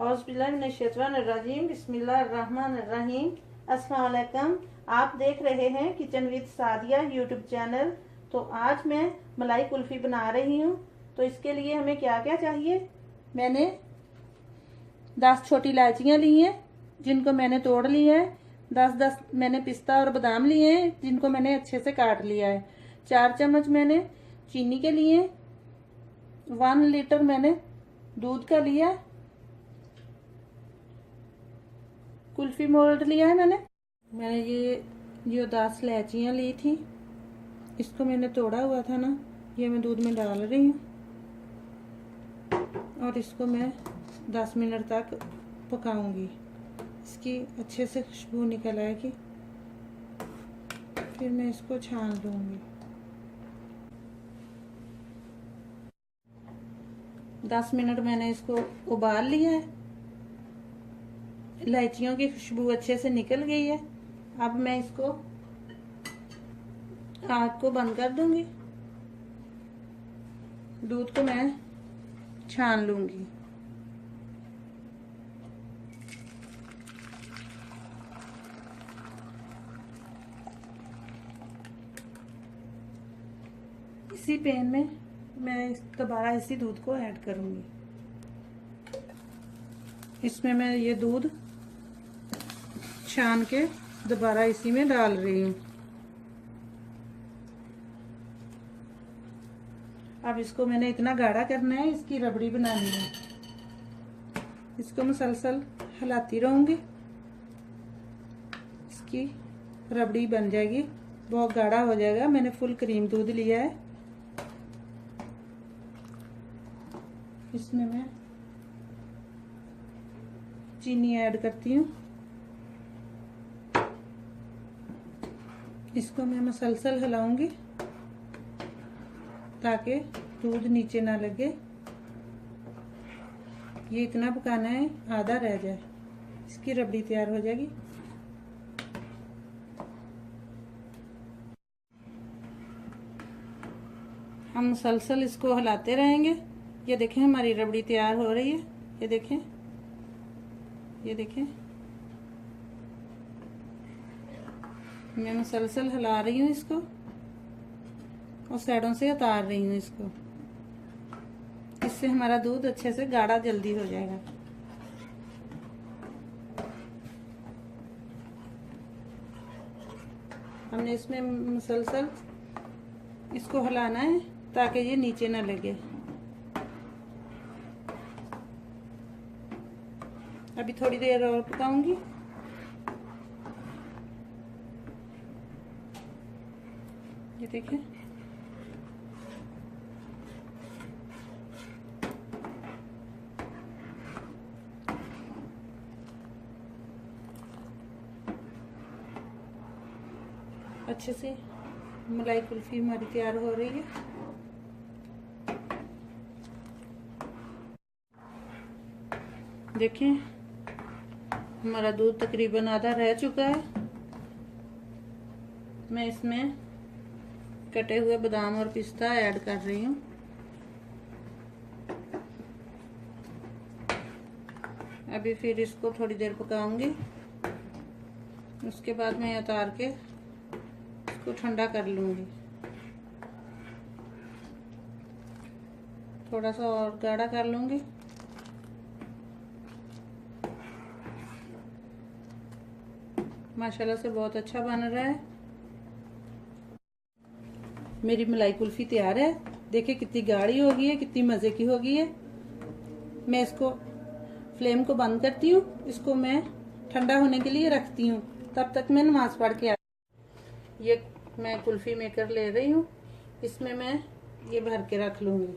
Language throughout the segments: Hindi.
औज़ुबिल्लाहिमिनश्शैतानिर्रजीम बिस्मिल्लाहिर्रहमानिर्रहीम। अस्सलाम वालेकुम। आप देख रहे हैं kitchen with Sadia YouTube channel. तो आज मैं मलाई कुल्फ़ी बना रही हूँ। तो इसके लिए हमें क्या क्या चाहिए। मैंने 10 छोटी इलायचियाँ ली हैं जिनको मैंने तोड़ लिया है। 10 मैंने पिस्ता और बादाम लिए हैं जिनको मैंने अच्छे से काट लिया है। 4 चम्मच मैंने चीनी के लिए, 1 लीटर मैंने दूध का लिया, कुल्फी मोल्ड लिया है। मैंने ये 10 इलायचियाँ ली थी, इसको मैंने तोड़ा हुआ था ना, ये मैं दूध में डाल रही हूँ और इसको मैं 10 मिनट तक पकाऊंगी। इसकी अच्छे से खुशबू निकल आएगी, फिर मैं इसको छान लूँगी। 10 मिनट मैंने इसको उबाल लिया है, इलायचियों की खुशबू अच्छे से निकल गई है। अब मैं इसको आग को बंद कर दूंगी, दूध को मैं छान लूंगी। इसी पैन में मैं दोबारा इसी दूध को ऐड करूंगी। इसमें मैं ये दूध छान के दोबारा इसी में डाल रही हूँ। अब इसको मैंने इतना गाढ़ा करना है, इसकी रबड़ी बनानी है। इसको मुसलसल हिलाती रहूंगी, इसकी रबड़ी बन जाएगी, बहुत गाढ़ा हो जाएगा। मैंने फुल क्रीम दूध लिया है। इसमें मैं चीनी ऐड करती हूँ। इसको मैं मुसलसल हिलाऊंगी ताकि दूध नीचे ना लगे। ये इतना पकाना है आधा रह जाए, इसकी रबड़ी तैयार हो जाएगी। हम मुसलसल इसको हिलाते रहेंगे। ये देखें हमारी रबड़ी तैयार हो रही है। ये देखें, ये देखें, मैं मुसलसल हिला रही हूँ इसको और साइडों से उतार रही हूँ इसको। इससे हमारा दूध अच्छे से गाढ़ा जल्दी हो जाएगा। हमने इसमें मुसलसल इसको हिलाना है ताकि ये नीचे ना लगे। अभी थोड़ी देर और पकाऊंगी। ये देखें, अच्छे से मलाई कुल्फी हमारी तैयार हो रही है। देखें हमारा दूध तकरीबन आधा रह चुका है। मैं इसमें कटे हुए बादाम और पिस्ता ऐड कर रही हूँ। अभी फिर इसको थोड़ी देर पकाऊंगी, उसके बाद मैं उतार के इसको ठंडा कर लूंगी। थोड़ा सा और गाढ़ा कर लूंगी। माशाल्लाह से बहुत अच्छा बन रहा है। मेरी मलाई कुल्फी तैयार है। देखिए कितनी गाढ़ी हो गई है, कितनी मज़े की हो गई है। मैं इसको फ्लेम को बंद करती हूँ, इसको मैं ठंडा होने के लिए रखती हूँ। तब तक मैं नमाज पढ़ के ये मैं कुल्फी मेकर ले रही हूँ, इसमें मैं ये भर के रख लूँगी।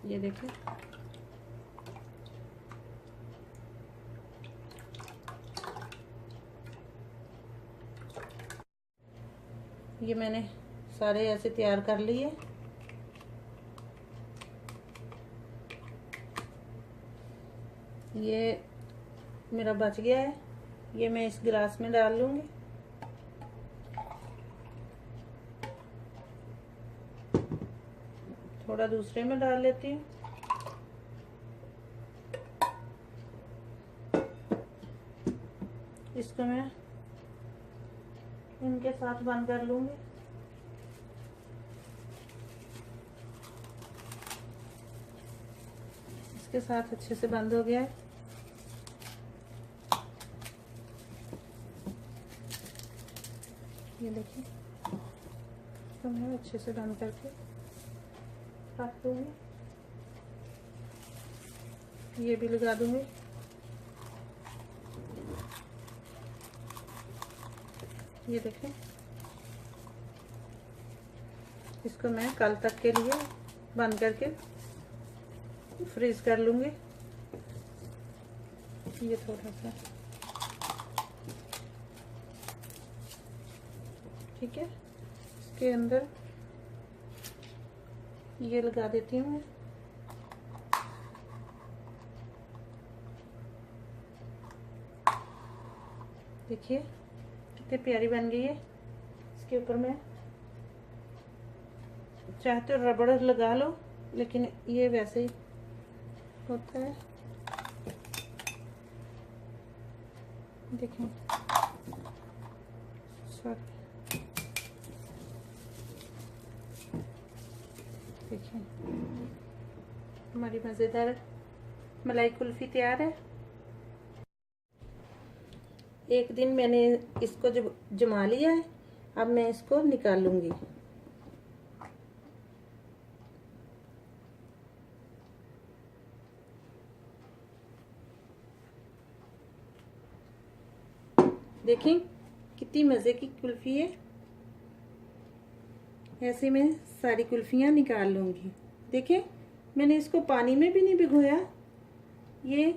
ये देखिए, ये मैंने सारे ऐसे तैयार कर लिए। ये मेरा बच गया है, ये मैं इस गिलास में डाल लूँगी। थोड़ा दूसरे में डाल लेती हूँ। इसको मैं इनके साथ बंद कर लूंगी। इसके साथ अच्छे से बंद हो गया है। ये देखिए, इसको मैं अच्छे से बंद करके रख दूंगी। ये भी लगा दूंगी। ये देखें, इसको मैं कल तक के लिए बंद करके फ्रीज कर लूंगी। ये थोड़ा सा ठीक है। इसके अंदर ये लगा देती हूँ मैं। देखिए कितनी प्यारी बन गई है। इसके ऊपर मैं चाहते हो रबड़ लगा लो, लेकिन ये वैसे ही होता है। देखें, देखिए हमारी मज़ेदार मलाई कुल्फ़ी तैयार है। एक दिन मैंने इसको जमा लिया है, अब मैं इसको निकाल लूंगी। देखें कितनी मज़े की कुल्फ़ी है। ऐसे मैं सारी कुल्फ़ियाँ निकाल लूँगी। देखें, मैंने इसको पानी में भी नहीं भिगोया। ये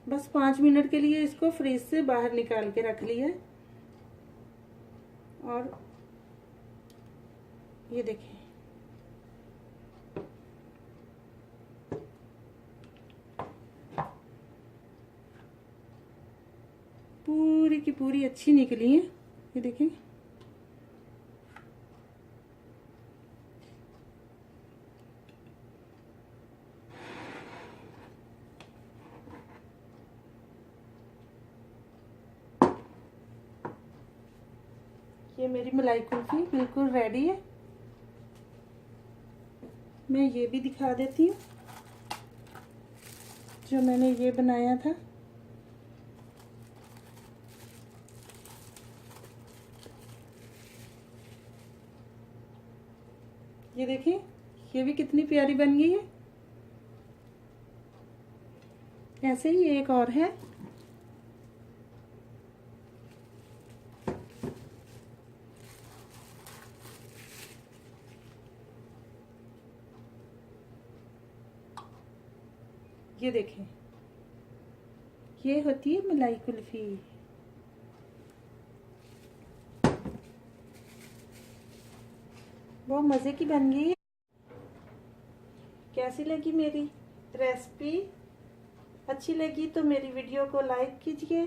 बस 5 मिनट के लिए इसको फ्रीज से बाहर निकाल के रख लिया। और ये देखें, पूरी की पूरी अच्छी निकली है। ये देखें, ये मेरी मलाई कुल्फी बिल्कुल रेडी है। मैं ये भी दिखा देती हूँ जो मैंने ये बनाया था। ये देखिए, ये भी कितनी प्यारी बन गई है। ऐसे ही एक और है। ये देखें, ये होती है मलाई कुल्फी। बहुत मज़े की बन गई है। कैसी लगी मेरी रेसिपी? अच्छी लगी तो मेरी वीडियो को लाइक कीजिए,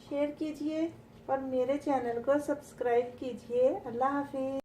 शेयर कीजिए और मेरे चैनल को सब्सक्राइब कीजिए। अल्लाह हाफिज़।